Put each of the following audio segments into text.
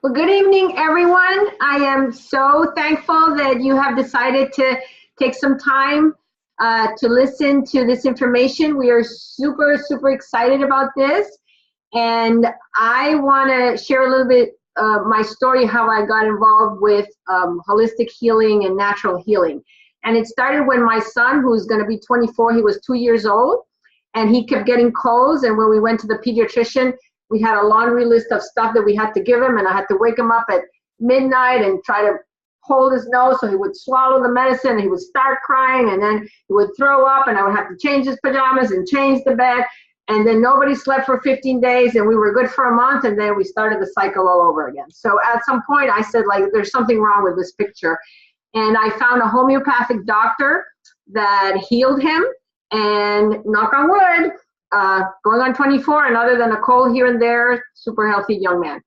Well, good evening, everyone. I am so thankful that you have decided to take some time to listen to this information. We are super, super excited about this. And I want to share a little bit my story, how I got involved with holistic healing and natural healing. And it started when my son, who's going to be 24, he was 2 years old, and he kept getting colds. And when we went to the pediatrician, we had a laundry list of stuff that we had to give him, and I had to wake him up at midnight and try to hold his nose so he would swallow the medicine, and he would start crying, and then he would throw up, and I would have to change his pajamas and change the bed, and then nobody slept for 15 days, and we were good for a month, and then we started the cycle all over again. So at some point I said, like, there's something wrong with this picture, and I found a homeopathic doctor that healed him, and knock on wood, going on 24, and other than a cold here and there, super healthy young man.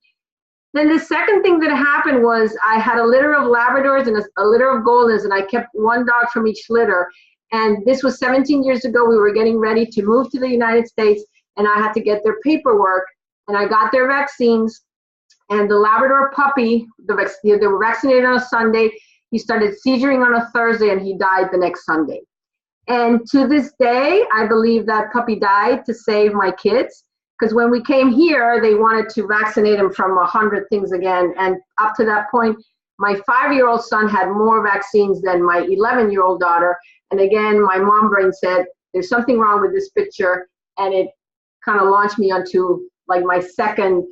Then the second thing that happened was I had a litter of Labradors and a litter of Goldens, and I kept one dog from each litter. And this was 17 years ago. We were getting ready to move to the United States, and I had to get their paperwork, and I got their vaccines. And the Labrador puppy, they were vaccinated on a Sunday. He started seizuring on a Thursday, and he died the next Sunday. And to this day, I believe that puppy died to save my kids, because when we came here, they wanted to vaccinate him from 100 things again. And up to that point, my 5-year-old son had more vaccines than my 11-year-old daughter. And again, my mom brain said, there's something wrong with this picture. And it kind of launched me onto like my second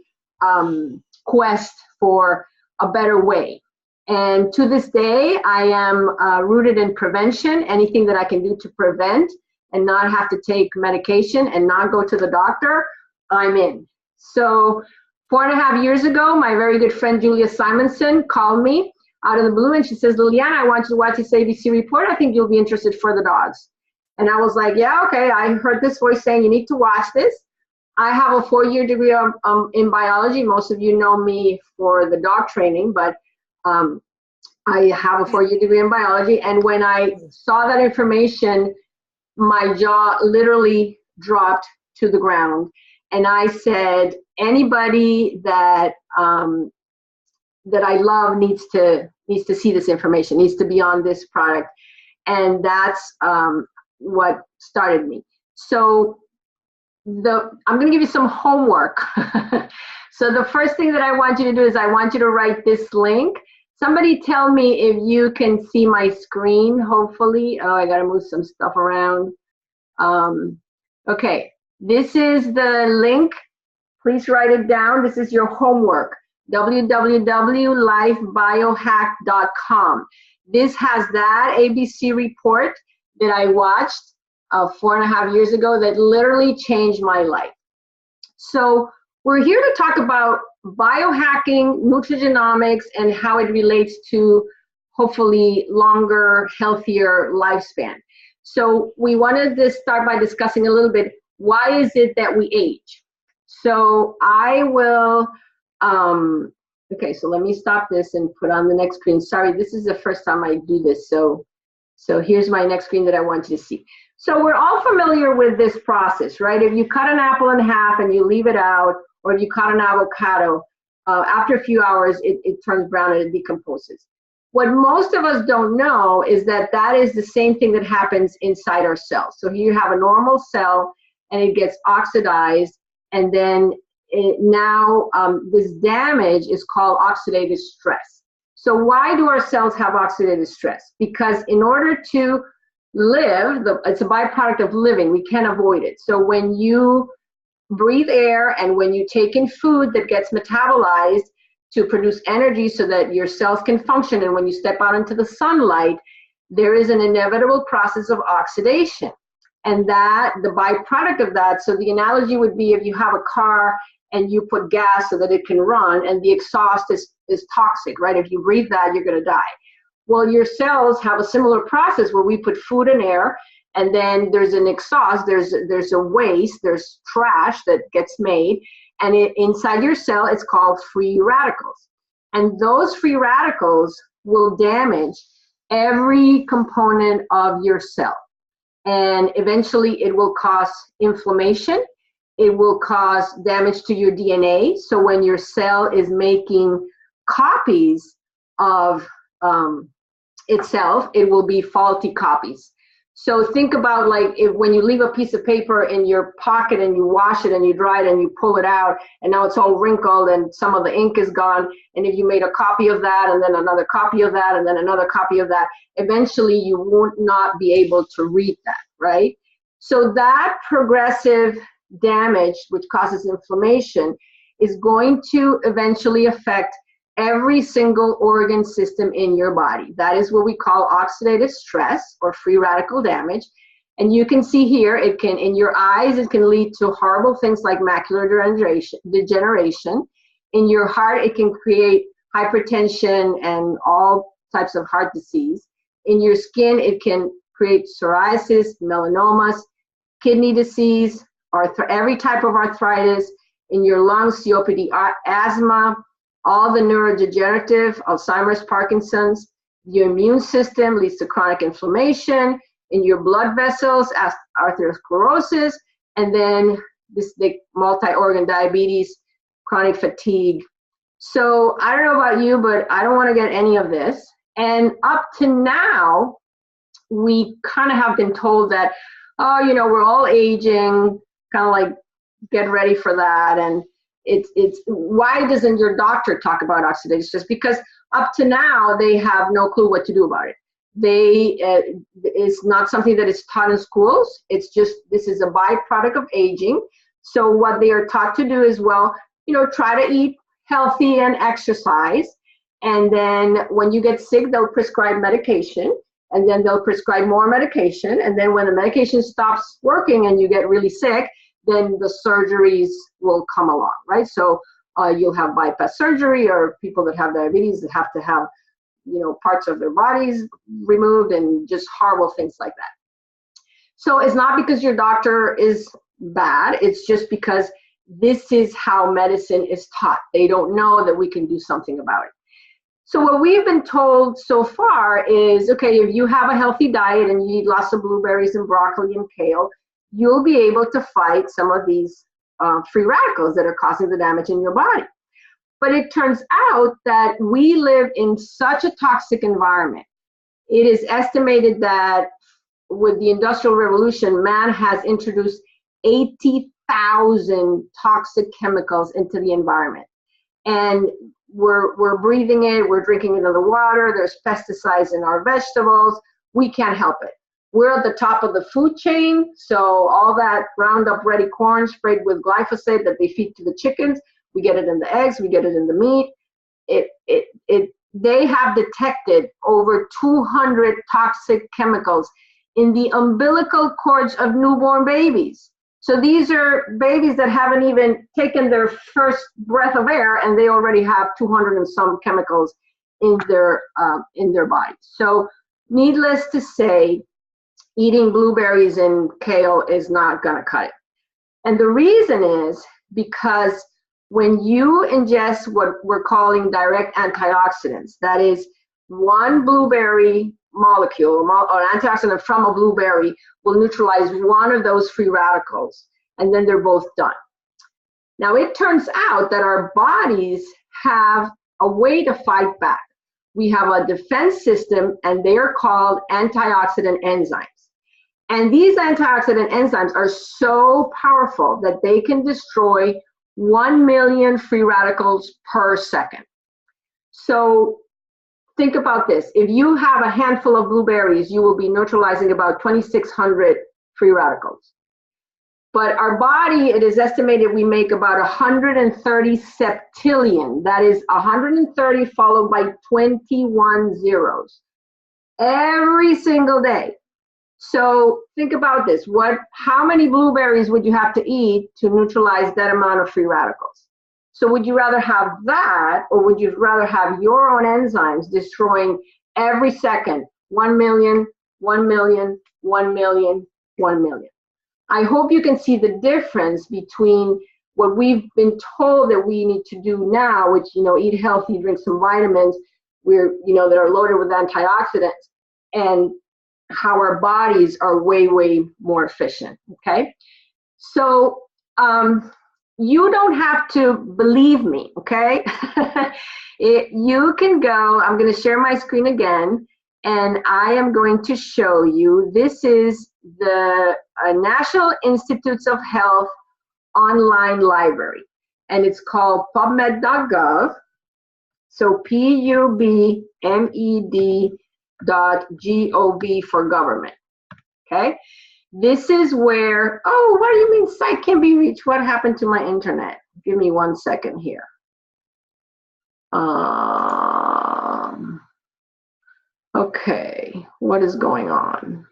quest for a better way. And to this day, I am rooted in prevention. Anything that I can do to prevent and not have to take medication and not go to the doctor, I'm in. So 4.5 years ago, my very good friend Julia Simonson called me out of the blue, and she says, Liliana, I want you to watch this ABC report. I think you'll be interested for the dogs. And I was like, yeah, okay. I heard this voice saying you need to watch this. I have a 4-year degree in biology. Most of you know me for the dog training, but I have a 4-year degree in biology. And when I saw that information, my jaw literally dropped to the ground. And I said, anybody that that I love needs to see this information, needs to be on this product. And that's what started me. So I'm going to give you some homework. So the first thing that I want you to do is I want you to write this link. Somebody tell me if you can see my screen, hopefully. Oh, I got to move some stuff around. Okay, this is the link. Please write it down. This is your homework, www.lifebiohack.com. This has that ABC report that I watched 4.5 years ago that literally changed my life. So we're here to talk about biohacking, nutrigenomics, and how it relates to hopefully longer, healthier lifespan. So we wanted to start by discussing a little bit, why is it that we age? So I will, okay, so let me stop this and put on the next screen. Sorry, this is the first time I do this. So here's my next screen that I want you to see. So we're all familiar with this process, right? If you cut an apple in half and you leave it out, or if you cut an avocado, after a few hours, it turns brown and it decomposes. What most of us don't know is that that is the same thing that happens inside our cells. So here you have a normal cell and it gets oxidized, and then this damage is called oxidative stress. So why do our cells have oxidative stress? Because in order to live, it's a byproduct of living, we can't avoid it. So when you breathe air and when you take in food that gets metabolized to produce energy so that your cells can function, and when you step out into the sunlight, there is an inevitable process of oxidation. And that, the byproduct of that, so the analogy would be if you have a car and you put gas so that it can run, and the exhaust is toxic, right? If you breathe that, you're gonna die. Well, your cells have a similar process where we put food and air, and then there's an exhaust, there's a waste, there's trash that gets made, and inside your cell, it's called free radicals. And those free radicals will damage every component of your cell. And eventually it will cause inflammation. It will cause damage to your DNA. So when your cell is making copies of itself, it will be faulty copies. So think about like when you leave a piece of paper in your pocket and you wash it and you dry it and you pull it out and now it's all wrinkled and some of the ink is gone, and if you made a copy of that and then another copy of that and then another copy of that, eventually you won't not be able to read that, right? So that progressive damage, which causes inflammation, is going to eventually affect every single organ system in your body. That is what we call oxidative stress or free radical damage. And you can see here, it can, in your eyes, it can lead to horrible things like macular degeneration. In your heart, it can create hypertension and all types of heart disease. In your skin, it can create psoriasis, melanomas, kidney disease, every type of arthritis. In your lungs, COPD, asthma, all the neurodegenerative, Alzheimer's, Parkinson's. Your immune system leads to chronic inflammation. In your blood vessels, atherosclerosis, and then the multi-organ diabetes, chronic fatigue. So I don't know about you, but I don't want to get any of this. And up to now, we kind of have been told that, oh, you know, we're all aging, kind of like get ready for that. And it's why doesn't your doctor talk about oxidative stress? Because up to now they have no clue what to do about it. It's not something that is taught in schools. It's just, this is a byproduct of aging. So what they are taught to do is, well, you know, try to eat healthy and exercise. And then when you get sick, they'll prescribe medication, and then they'll prescribe more medication. And then when the medication stops working and you get really sick, then the surgeries will come along, right? So you'll have bypass surgery, or people that have diabetes that have to have, you know, parts of their bodies removed, and just horrible things like that. So it's not because your doctor is bad, it's just because this is how medicine is taught. They don't know that we can do something about it. So what we've been told so far is, okay, if you have a healthy diet and you eat lots of blueberries and broccoli and kale, you'll be able to fight some of these free radicals that are causing the damage in your body. But it turns out that we live in such a toxic environment. It is estimated that with the Industrial Revolution, man has introduced 80,000 toxic chemicals into the environment. And we're breathing it, we're drinking it in the water, there's pesticides in our vegetables, we can't help it. We're at the top of the food chain, so all that Roundup Ready corn sprayed with glyphosate that they feed to the chickens, we get it in the eggs, we get it in the meat. They have detected over 200 toxic chemicals in the umbilical cords of newborn babies. So these are babies that haven't even taken their first breath of air, and they already have 200 and some chemicals in their bodies. So needless to say, eating blueberries and kale is not going to cut it. And the reason is because when you ingest what we're calling direct antioxidants, that is one blueberry molecule or antioxidant from a blueberry will neutralize one of those free radicals, and then they're both done. Now it turns out that our bodies have a way to fight back. We have a defense system, and they are called antioxidant enzymes. And these antioxidant enzymes are so powerful that they can destroy 1 million free radicals per second. So think about this. If you have a handful of blueberries, you will be neutralizing about 2,600 free radicals. But our body, it is estimated we make about 130 septillion. That is 130 followed by 21 zeros every single day. So think about this. How many blueberries would you have to eat to neutralize that amount of free radicals? So would you rather have that, or would you rather have your own enzymes destroying every second 1 million, 1 million, 1 million, 1 million? I hope you can see the difference between what we've been told that we need to do now, which, you know, eat healthy, drink some vitamins, that are loaded with antioxidants, and how our bodies are way, way more efficient, okay? So you don't have to believe me, okay? You can go, I'm going to share my screen again, and I am going to show you, this is the National Institutes of Health online library, and it's called pubmed.gov. So PUBMED.gov for government. Okay, this is where, oh, what do you mean site can't be reached? What happened to my internet? Give me 1 second here. Okay, what is going on?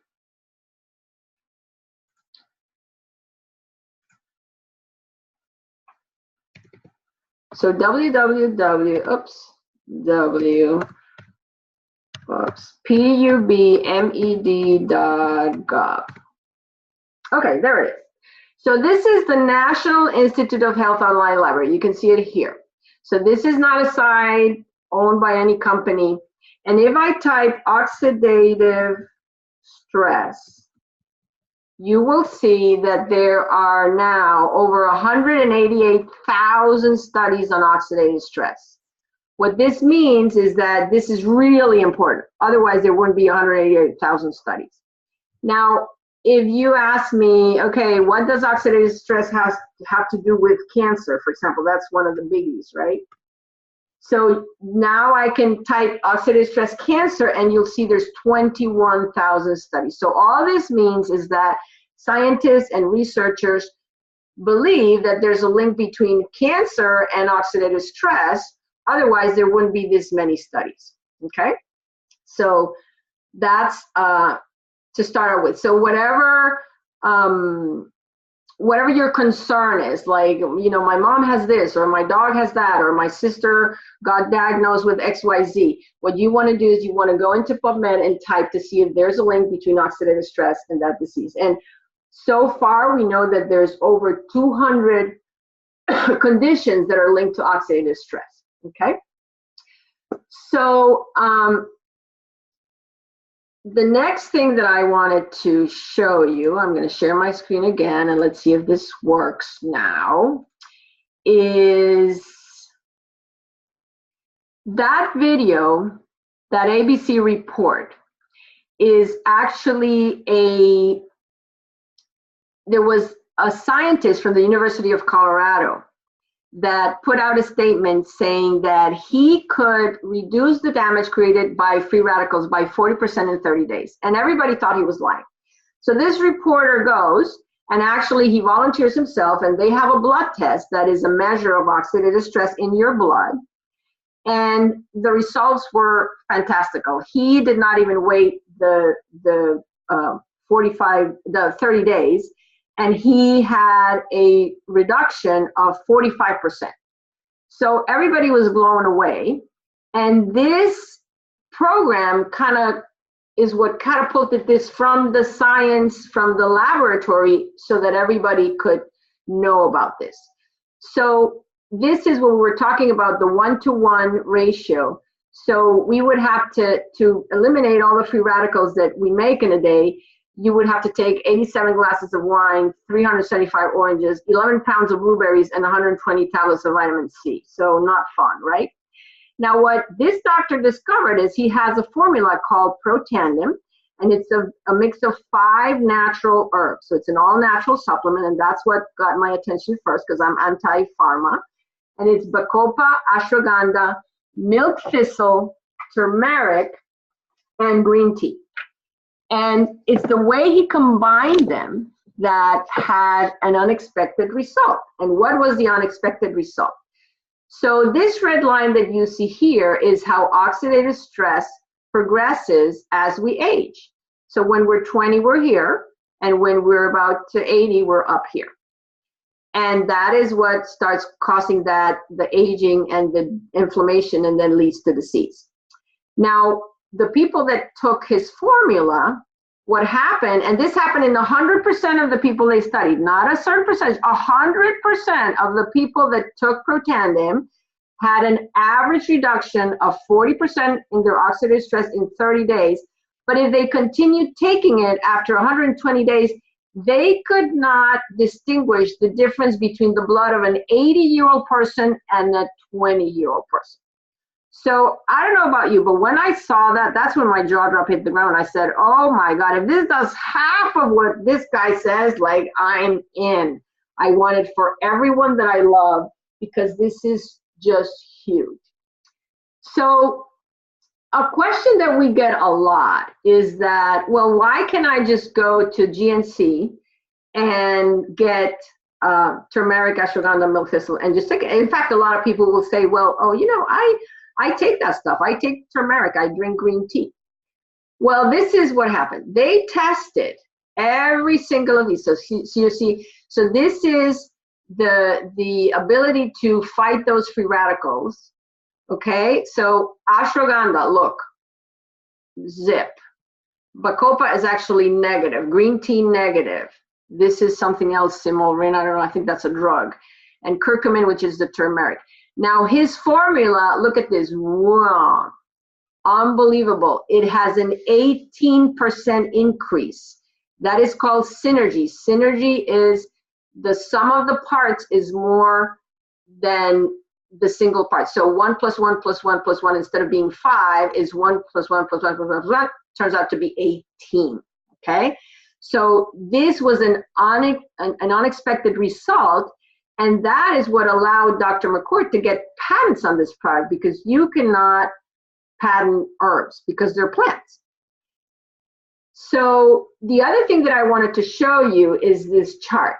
So PUBMED.gov. Okay, there it is. So this is the National Institute of Health online library. You can see it here. So this is not a site owned by any company. And if I type oxidative stress, you will see that there are now over 188,000 studies on oxidative stress. What this means is that this is really important. Otherwise, there wouldn't be 188,000 studies. Now, if you ask me, okay, what does oxidative stress have to do with cancer, for example? That's one of the biggies, right? So now I can type oxidative stress cancer, and you'll see there's 21,000 studies. So all this means is that scientists and researchers believe that there's a link between cancer and oxidative stress. Otherwise, there wouldn't be this many studies, okay? So that's to start out with. So whatever your concern is, like, you know, my mom has this, or my dog has that, or my sister got diagnosed with XYZ, what you want to do is you want to go into PubMed and type to see if there's a link between oxidative stress and that disease. And so far, we know that there's over 200 conditions that are linked to oxidative stress, okay? So the next thing that I wanted to show you, I'm going to share my screen again, and let's see if this works now, is that video, that ABC report, is actually there was a scientist from the University of Colorado that put out a statement saying that he could reduce the damage created by free radicals by 40% in 30 days. And everybody thought he was lying. So this reporter goes, and actually he volunteers himself, and they have a blood test that is a measure of oxidative stress in your blood. And the results were fantastical. He did not even wait the 30 days. And he had a reduction of 45%. So everybody was blown away. And this program kind of is what catapulted this from the science, from the laboratory, so that everybody could know about this. So this is what we were talking about, the 1-to-1 ratio. So we would have to eliminate all the free radicals that we make in a day. You would have to take 87 glasses of wine, 375 oranges, 11 pounds of blueberries, and 120 tablets of vitamin C. So not fun, right? Now, what this doctor discovered is he has a formula called Protandim, and it's a mix of 5 natural herbs. So it's an all-natural supplement, and that's what got my attention first, because I'm anti-pharma. And it's bacopa, ashwagandha, milk thistle, turmeric, and green tea. And it's the way he combined them that had an unexpected result. And what was the unexpected result? So this red line that you see here is how oxidative stress progresses as we age. So when we're 20, we're here. And when we're about to 80, we're up here. And that is what starts causing the aging and the inflammation, and then leads to disease. Now, the people that took his formula, what happened, and this happened in 100% of the people they studied, not a certain percentage, 100% of the people that took Protandim had an average reduction of 40% in their oxidative stress in 30 days. But if they continued taking it after 120 days, they could not distinguish the difference between the blood of an 80-year-old person and a 20-year-old person. So I don't know about you, but when I saw that, that's when my jaw drop hit the ground. I said, oh my God, if this does half of what this guy says, like, I'm in. I want it for everyone that I love, because this is just huge. So a question that we get a lot is that, well, why can't I just go to GNC and get turmeric, ashwagandha, milk thistle, and just take it? In fact, a lot of people will say, well, oh, you know, I take that stuff. I take turmeric. I drink green tea. Well, this is what happened. They tested every single of these. So you see, so this is the ability to fight those free radicals. Okay, so ashwagandha, look, zip. Bacopa is actually negative. Green tea, negative. This is something else, Simulrin, I don't know, I think that's a drug. And curcumin, which is the turmeric. Now his formula, look at this, wow, unbelievable. It has an 18% increase. That is called synergy. Synergy is the sum of the parts is more than the single part. So 1 + 1 + 1 + 1, instead of being 5, is 1 + 1 + 1 + 1 + 1, turns out to be 18, okay? So this was an unexpected result, and that is what allowed Dr. McCord to get patents on this product, because you cannot patent herbs because they're plants. So the other thing that I wanted to show you is this chart.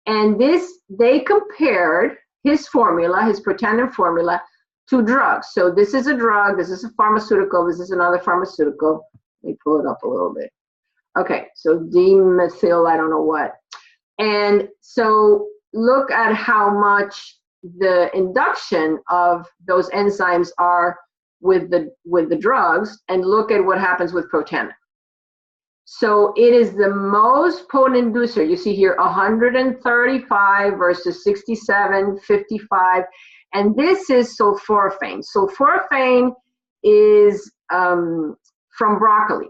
And this, they compared his formula, his Protandim formula, to drugs. So this is a drug, this is a pharmaceutical, this is another pharmaceutical. Let me pull it up a little bit. Okay, so dimethyl, I don't know what. And so look at how much the induction of those enzymes are with the drugs, and look at what happens with Protandim. So it is the most potent inducer. You see here 135 versus 67, 55, and this is sulforaphane. Sulforaphane is from broccoli.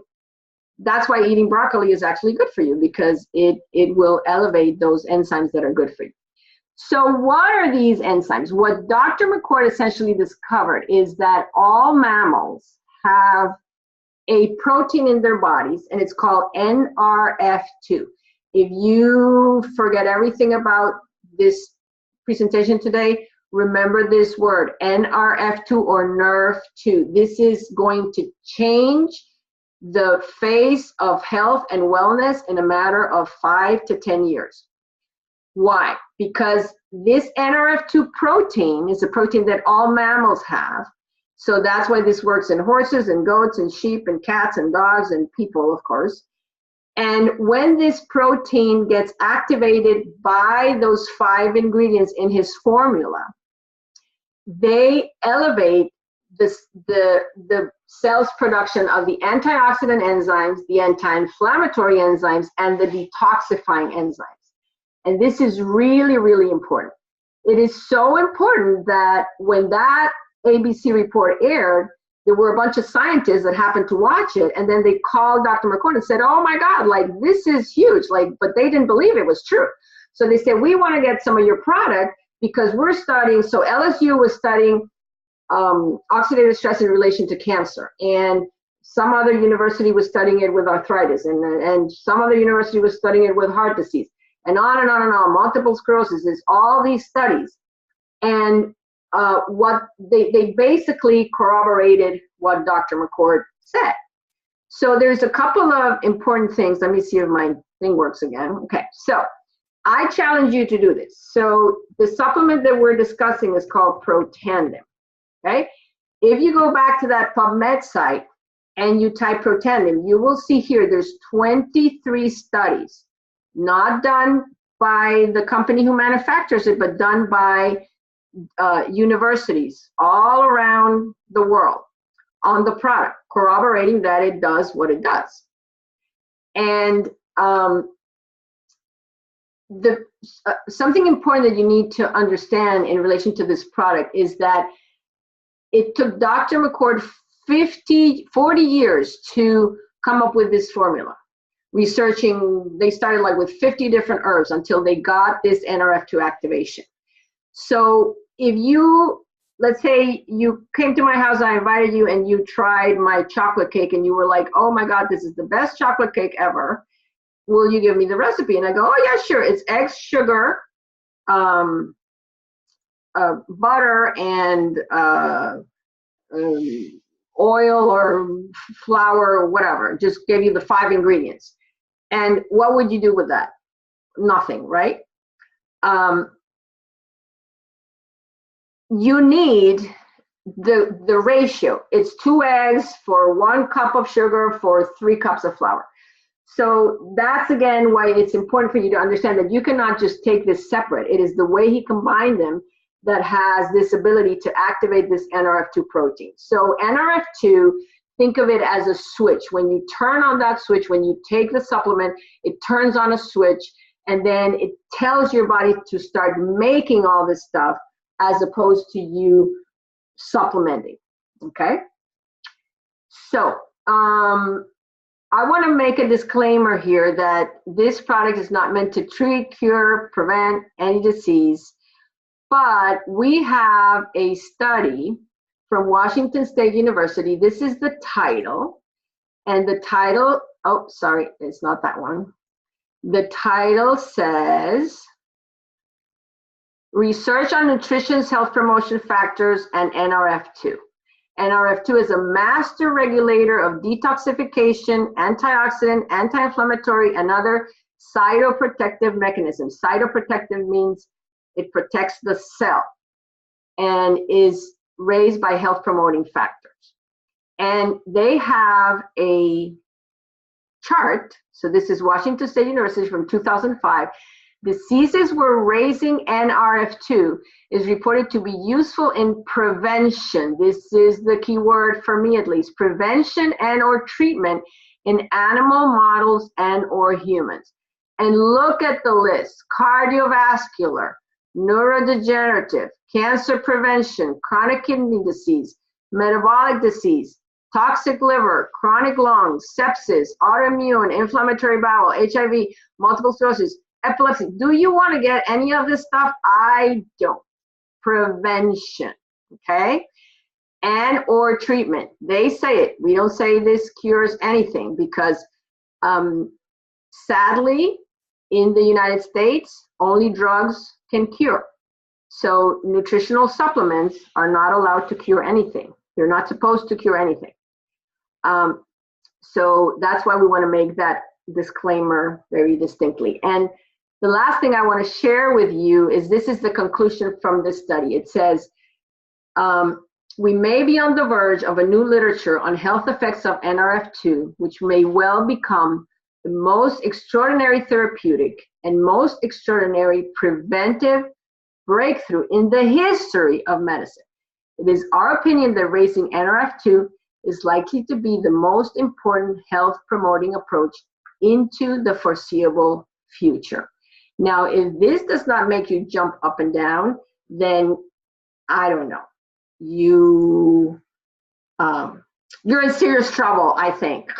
That's why eating broccoli is actually good for you, because it will elevate those enzymes that are good for you. So what are these enzymes? What Dr. McCord essentially discovered is that all mammals have a protein in their bodies, and it's called NRF2. If you forget everything about this presentation today, remember this word, NRF2 or NRF2. This is going to change the face of health and wellness in a matter of 5 to 10 years. Why? Because this NRF2 protein is a protein that all mammals have. So that's why this works in horses and goats and sheep and cats and dogs and people, of course. And when this protein gets activated by those 5 ingredients in his formula, they elevate the cell's production of the antioxidant enzymes, the anti-inflammatory enzymes, and the detoxifying enzymes. And this is really, really important. It is so important that when that ABC report aired, there were a bunch of scientists that happened to watch it, and then they called Dr. McCord and said, oh my God, like, this is huge, like, but they didn't believe it was true. So they said, we want to get some of your product, because we're studying, so LSU was studying oxidative stress in relation to cancer, and some other university was studying it with arthritis, and some other university was studying it with heart disease, and on and on and on. Multiple sclerosis is all these studies. And what they basically corroborated what Dr. McCord said. So there's a couple of important things. Let me see if my thing works again. Okay, so I challenge you to do this. So the supplement that we're discussing is called Protandim. Okay, if you go back to that PubMed site and you type Protandim, you will see here there's 23 studies, not done by the company who manufactures it, but done by universities all around the world on the product, corroborating that it does what it does. And something important that you need to understand in relation to this product is that it took Dr. McCord 40 years to come up with this formula. Researching, they started like with 50 different herbs until they got this NRF2 activation. So if you let's say you came to my house, I invited you, and you tried my chocolate cake, and you were like, oh my God, this is the best chocolate cake ever. Will you give me the recipe? And I go, oh yeah, sure. It's eggs, sugar, butter, and oil or flour or whatever. Just give you the 5 ingredients. And what would you do with that? Nothing, right? You need the ratio. It's 2 eggs for 1 cup of sugar for 3 cups of flour. So that's again why it's important for you to understand that you cannot just take this separate. It is the way he combined them that has this ability to activate this NRF2 protein. So NRF2, think of it as a switch. When you turn on that switch, when you take the supplement, it turns on a switch, and then it tells your body to start making all this stuff as opposed to you supplementing, okay? So, I want to make a disclaimer here that this product is not meant to treat, cure, prevent any disease, but we have a study from Washington State University. This is the title, and the title, oh, sorry, it's not that one. The title says, Research on Nutrition's Health Promotion Factors and NRF2. NRF2 is a master regulator of detoxification, antioxidant, anti-inflammatory, and other cytoprotective mechanisms. Cytoprotective means it protects the cell and is raised by health promoting factors. And they have a chart. So this is Washington State University from 2005. Diseases where raising NRF2 is reported to be useful in prevention. This is the key word for me, at least. Prevention and or treatment in animal models and or humans. And look at the list: cardiovascular, neurodegenerative, cancer prevention, chronic kidney disease, metabolic disease, toxic liver, chronic lungs, sepsis, autoimmune, inflammatory bowel, HIV, multiple sclerosis, epilepsy. Do you want to get any of this stuff? I don't. Prevention, okay? And or treatment. They say it. We don't say this cures anything because sadly, in the United States, only drugs can cure. So nutritional supplements are not allowed to cure anything. They're not supposed to cure anything. So that's why we want to make that disclaimer very distinctly. And the last thing I want to share with you is this is the conclusion from this study. It says, we may be on the verge of a new literature on health effects of NRF2, which may well become the most extraordinary therapeutic and most extraordinary preventive breakthrough in the history of medicine. It is our opinion that raising NRF2 is likely to be the most important health promoting approach into the foreseeable future. Now, if this does not make you jump up and down, then I don't know. You're in serious trouble, I think.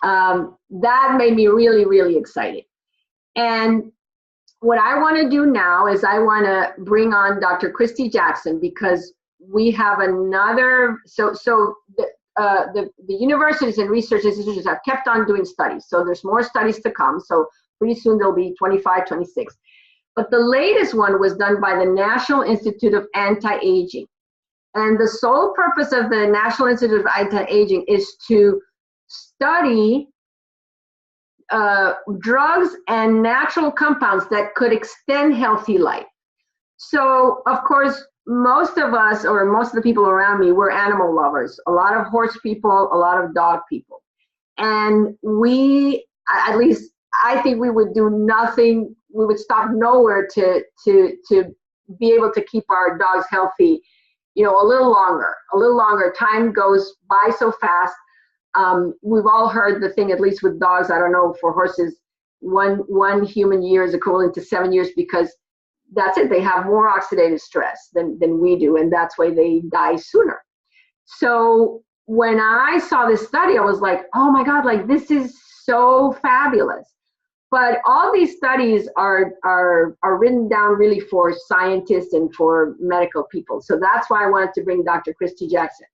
That made me really, really excited. And what I want to do now is I want to bring on Dr. Christy Jackson, because we have another, the universities and research institutions have kept on doing studies. So there's more studies to come. So pretty soon there'll be 25, 26. But the latest one was done by the National Institute of Anti-Aging. And the sole purpose of the National Institute of Anti-Aging is to study drugs and natural compounds that could extend healthy life. So, of course, most of us, or most of the people around me, we're animal lovers. A lot of horse people, a lot of dog people. And we, at least I think we would do nothing, we would stop nowhere to be able to keep our dogs healthy, you know, a little longer. Time goes by so fast. We've all heard the thing, at least with dogs, I don't know, for horses, one human year is equivalent to 7 years, because that's it, they have more oxidative stress than we do, and that's why they die sooner. So when I saw this study, I was like, oh my God, like this is so fabulous. But all these studies are written down really for scientists and for medical people. So that's why I wanted to bring Dr. Christy Jackson.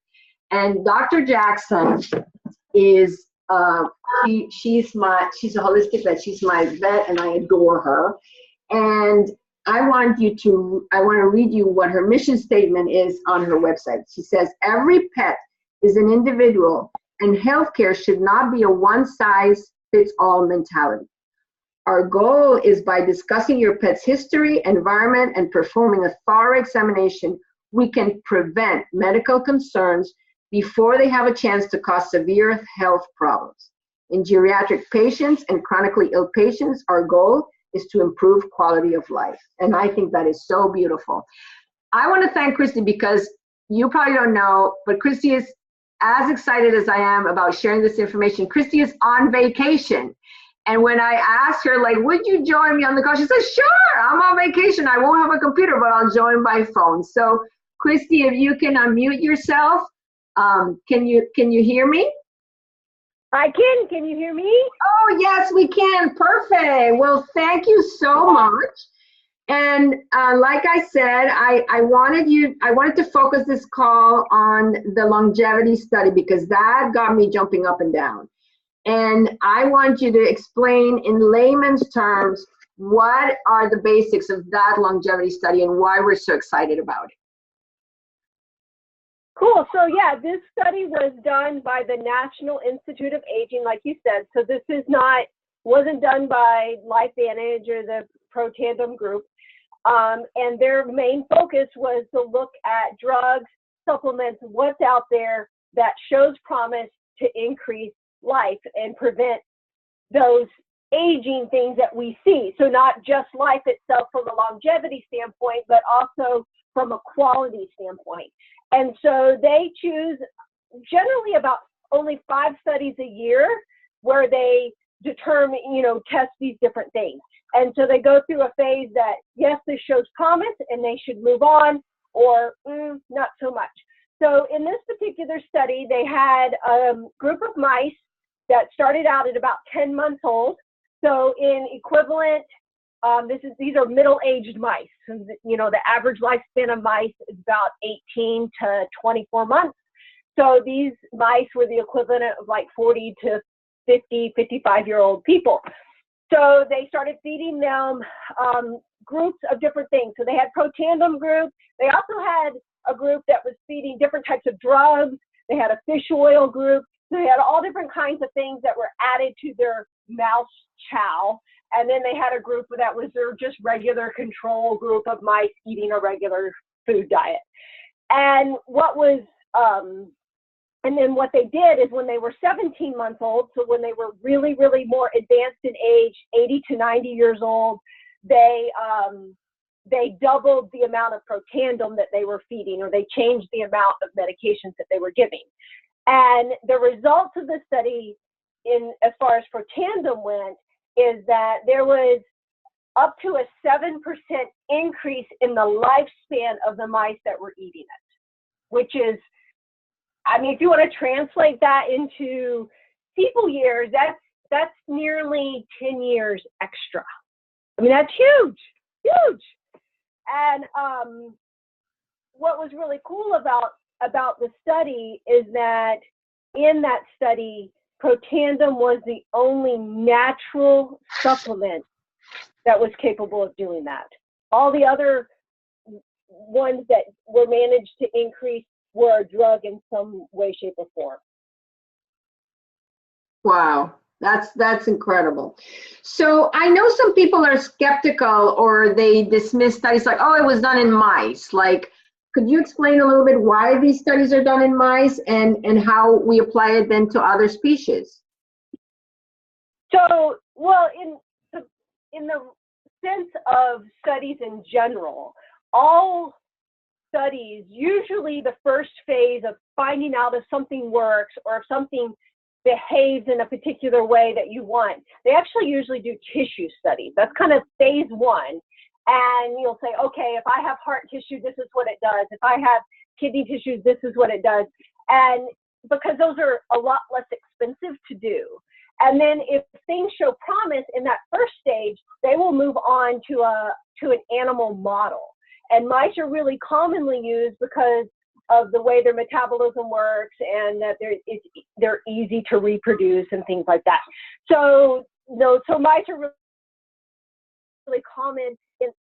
And Dr. Jackson is she's a holistic vet. She's my vet, and I adore her. And I want to read you what her mission statement is on her website. She says, every pet is an individual, and healthcare should not be a one-size-fits-all mentality. Our goal is, by discussing your pet's history, environment, and performing a thorough examination, we can prevent medical concerns before they have a chance to cause severe health problems. In geriatric patients and chronically ill patients, our goal is to improve quality of life. And I think that is so beautiful. I want to thank Christy, because you probably don't know, but Christy is as excited as I am about sharing this information. Christy is on vacation. And when I asked her, like, would you join me on the call? She said, sure, I'm on vacation. I won't have a computer, but I'll join by phone. So Christy, if you can unmute yourself, can you hear me? I can. Can you hear me? Oh, yes, we can. Perfect. Well, thank you so much. And like I said, I wanted to focus this call on the longevity study, because that got me jumping up and down. And I want you to explain in layman's terms what are the basics of that longevity study and why we're so excited about it. Cool. So yeah, this study was done by the National Institute of Aging, like you said. So this wasn't done by LifeVantage or the Protandim group. And their main focus was to look at drugs, supplements, what's out there that shows promise to increase life and prevent those aging things that we see. So not just life itself from a longevity standpoint, but also from a quality standpoint. And so they choose generally about only 5 studies a year where they determine, test these different things. And so they go through a phase that, yes, this shows promise and they should move on, or not so much. So in this particular study, they had a group of mice that started out at about 10 months old. So in equivalent, these are middle-aged mice. The average lifespan of mice is about 18 to 24 months. So these mice were the equivalent of like 40 to 50, 55-year-old people. So they started feeding them groups of different things. So they had Protandim group. They also had a group that was feeding different types of drugs. They had a fish oil group. They had all different kinds of things that were added to their mouse chow. And then they had a group that was their just regular control group of mice eating a regular food diet. And and then what they did is, when they were 17 months old, so when they were really, really more advanced in age, 80 to 90 years old, they doubled the amount of Protandim that they were feeding, or they changed the amount of medications that they were giving. And the results of the study, as far as Protandim went, is that there was up to a 7% increase in the lifespan of the mice that were eating it, which is, if you want to translate that into people years, that's nearly 10 years extra. That's huge, huge. And what was really cool about the study is that in that study, Protandim was the only natural supplement that was capable of doing that. All the other ones that were managed to increase were a drug in some way, shape, or form. Wow, that's incredible. So I know some people are skeptical, or they dismiss studies like, oh, it was done in mice. Like, could you explain a little bit why these studies are done in mice and how we apply it then to other species? So, well, in the sense of studies in general, all studies, usually the first phase of finding out if something works or if something behaves in a particular way that you want, they actually usually do tissue studies. That's kind of phase 1. And you'll say, okay, if I have heart tissue, this is what it does. If I have kidney tissues, this is what it does. And because those are a lot less expensive to do. And then if things show promise in that first stage, they will move on to an animal model. And mice are really commonly used because of the way their metabolism works and that they're easy to reproduce and things like that. So mice are really common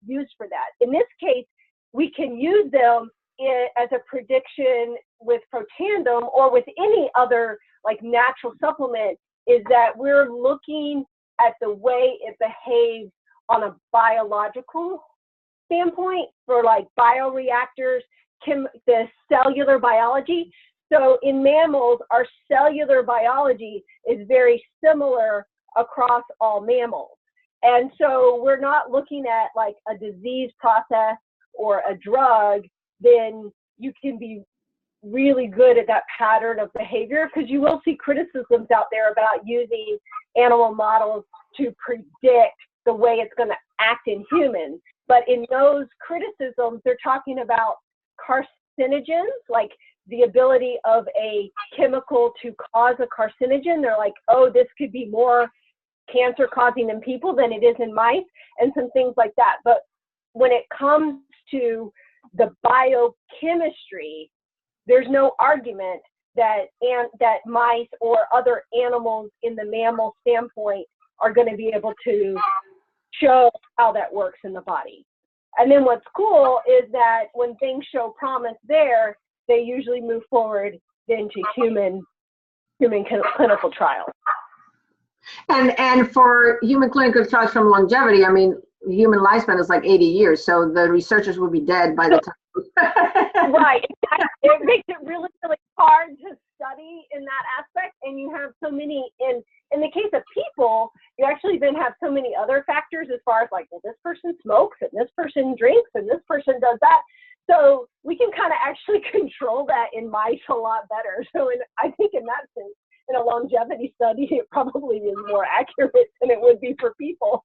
used for that. In this case, we can use them as a prediction with Protandim or with any other like natural supplement, is that we're looking at the way it behaves on a biological standpoint for like bioreactors, the cellular biology. So in mammals, our cellular biology is very similar across all mammals. And so we're not looking at like a disease process or a drug, then you can be really good at that pattern of behavior, because you will see criticisms out there about using animal models to predict the way it's going to act in humans. But in those criticisms, they're talking about carcinogens, like the ability of a chemical to cause a carcinogen. They're like, oh, this could be more cancer causing in people than it is in mice, and some things like that. But when it comes to the biochemistry, there's no argument that mice or other animals in the mammal standpoint are going to be able to show how that works in the body. And then what's cool is that when things show promise there, they usually move forward into human clinical trials. And for human clinical trials from longevity, I mean, human lifespan is like 80 years, so the researchers will be dead by the time. Right. It makes it really, really hard to study in that aspect. And you have so many, in the case of people, you actually then have so many other factors as far as like, well, this person smokes and this person drinks and this person does that. So we can kind of actually control that in mice a lot better. So I think in that sense, in a longevity study, it probably is more accurate than it would be for people.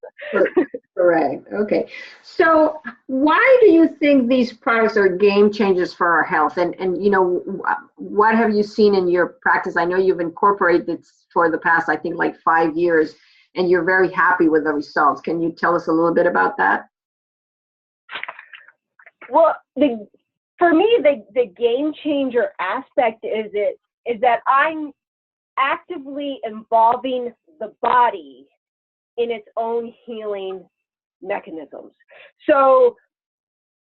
Correct. Okay. So why do you think these products are game changers for our health? And you know, what have you seen in your practice? I know you've incorporated this for the past, I think, like 5 years, and you're very happy with the results. Can you tell us a little bit about that? Well, for me, the game changer aspect is that I'm actively involving the body in its own healing mechanisms. So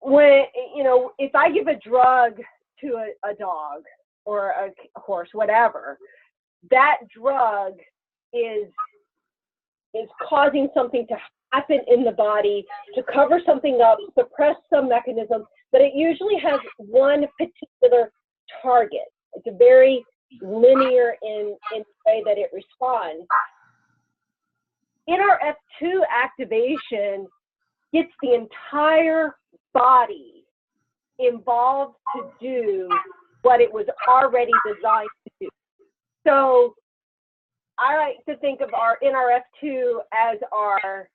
when, you know, if I give a drug to a dog or a horse, whatever, that drug is causing something to happen in the body to cover something up, suppress some mechanism, but it usually has one particular target. It's a very linear in the way that it responds. NRF2 activation gets the entire body involved to do what it was already designed to do. So I like to think of our NRF2 as our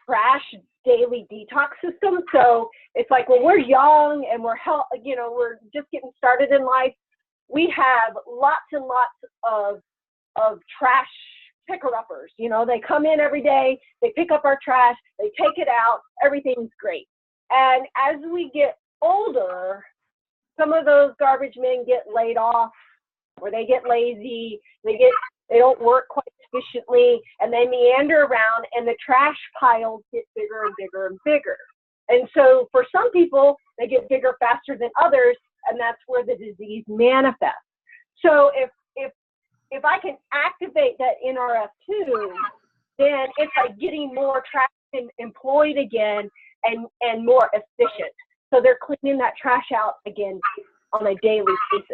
trash daily detox system. So it's like when we're young and we're just getting started in life, we have lots and lots of trash picker-uppers. You know, they come in every day, they pick up our trash, they take it out, everything's great. And as we get older, some of those garbage men get laid off, or they get lazy, they don't work quite efficiently, and they meander around, and the trash piles get bigger and bigger and bigger. And so for some people, they get bigger faster than others, and that's where the disease manifests. So if I can activate that NRF2, then it's like getting more trash employed again and more efficient. So they're cleaning that trash out again on a daily basis.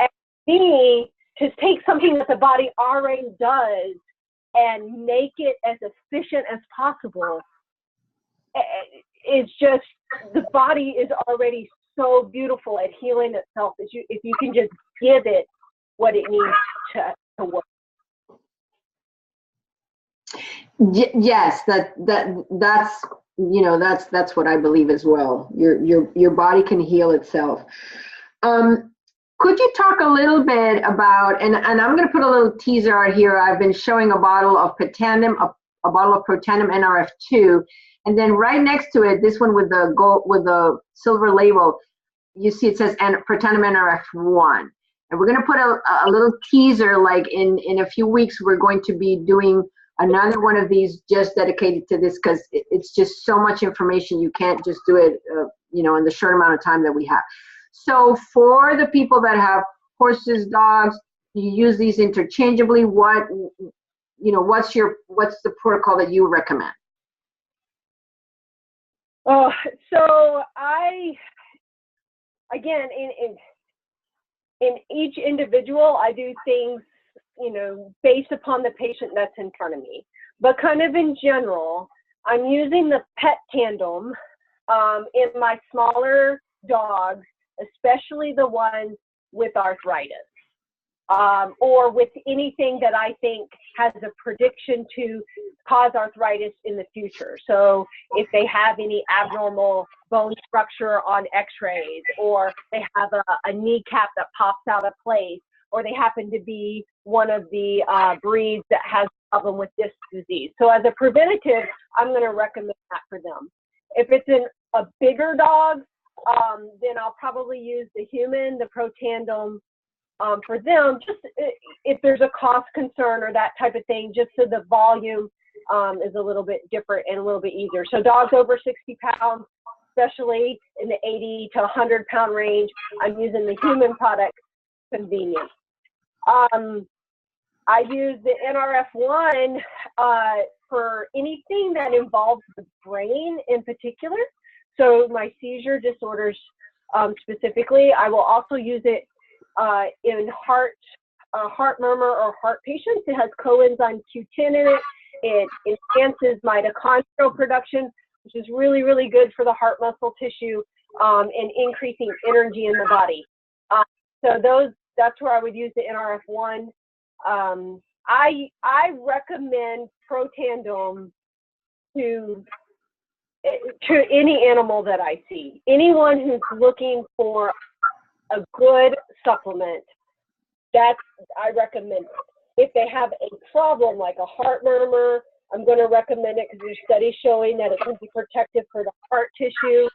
And me, to take something that the body already does and make it as efficient as possible, it's just, the body is already so beautiful at healing itself if you can just give it what it needs to work. Yes, that's you know, that's what I believe as well. Your body can heal itself. Could you talk a little bit about, and I'm going to put a little teaser out here. I've been showing a bottle of Protandim, a bottle of Protandim NRF2, and then right next to it, this one with the gold, with the silver label, you see it says Protandim NRF1. And we're going to put a little teaser, like in a few weeks, we're going to be doing another one of these just dedicated to this, because it's just so much information. You can't just do it, in the short amount of time that we have. So for the people that have horses, dogs, you use these interchangeably. What's the protocol that you recommend? Oh, so again, in each individual, I do things, based upon the patient that's in front of me. But kind of in general, I'm using the Pet Tandem in my smaller dogs, especially the ones with arthritis, or with anything that I think has a prediction to cause arthritis in the future. So if they have any abnormal bone structure on x-rays, or they have a kneecap that pops out of place, or they happen to be one of the breeds that has a problem with disc disease. So as a preventative, I'm going to recommend that for them. If it's a bigger dog, then I'll probably use the human, the Protandim, for them, just if there's a cost concern or that type of thing, just so the volume is a little bit different and a little bit easier. So dogs over 60 pounds, especially in the 80 to 100 pound range, I'm using the human product, convenient. I use the NRF1 for anything that involves the brain in particular. So my seizure disorders specifically. I will also use it in heart murmur or heart patients. It has coenzyme Q10 in it. It enhances mitochondrial production, which is really, really good for the heart muscle tissue and increasing energy in the body. So that's where I would use the NRF1. I recommend Protandim to any animal that I see. Anyone who's looking for a good supplement, I recommend it. If they have a problem like a heart murmur, I'm going to recommend it because there's studies showing that it can be protective for the heart tissue.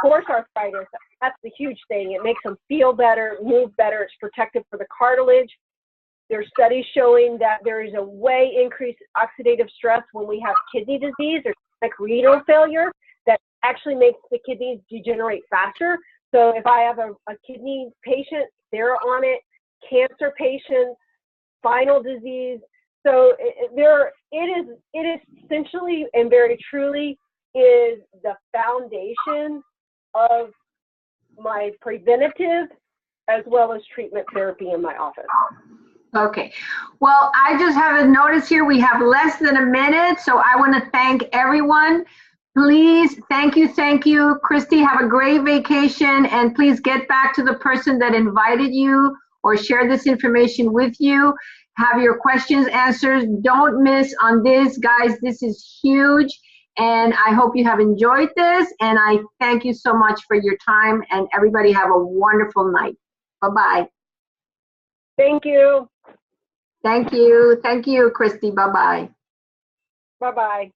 Horse arthritis, that's the huge thing. It makes them feel better, move better. It's protective for the cartilage. There's studies showing that there is a way increased oxidative stress when we have kidney disease or like renal failure that actually makes the kidneys degenerate faster. So if I have a kidney patient, they're on it, cancer patients, spinal disease. So it is essentially and very truly is the foundation of my preventative as well as treatment therapy in my office. Okay. Well, I just have a notice here. We have less than a minute, so I want to thank everyone. Please, thank you, Christy. Have a great vacation, and please get back to the person that invited you or share this information with you. Have your questions answered. Don't miss on this, guys. This is huge, and I hope you have enjoyed this, and I thank you so much for your time, and everybody have a wonderful night. Bye-bye. Thank you. Thank you, Christy. Bye-bye. Bye-bye.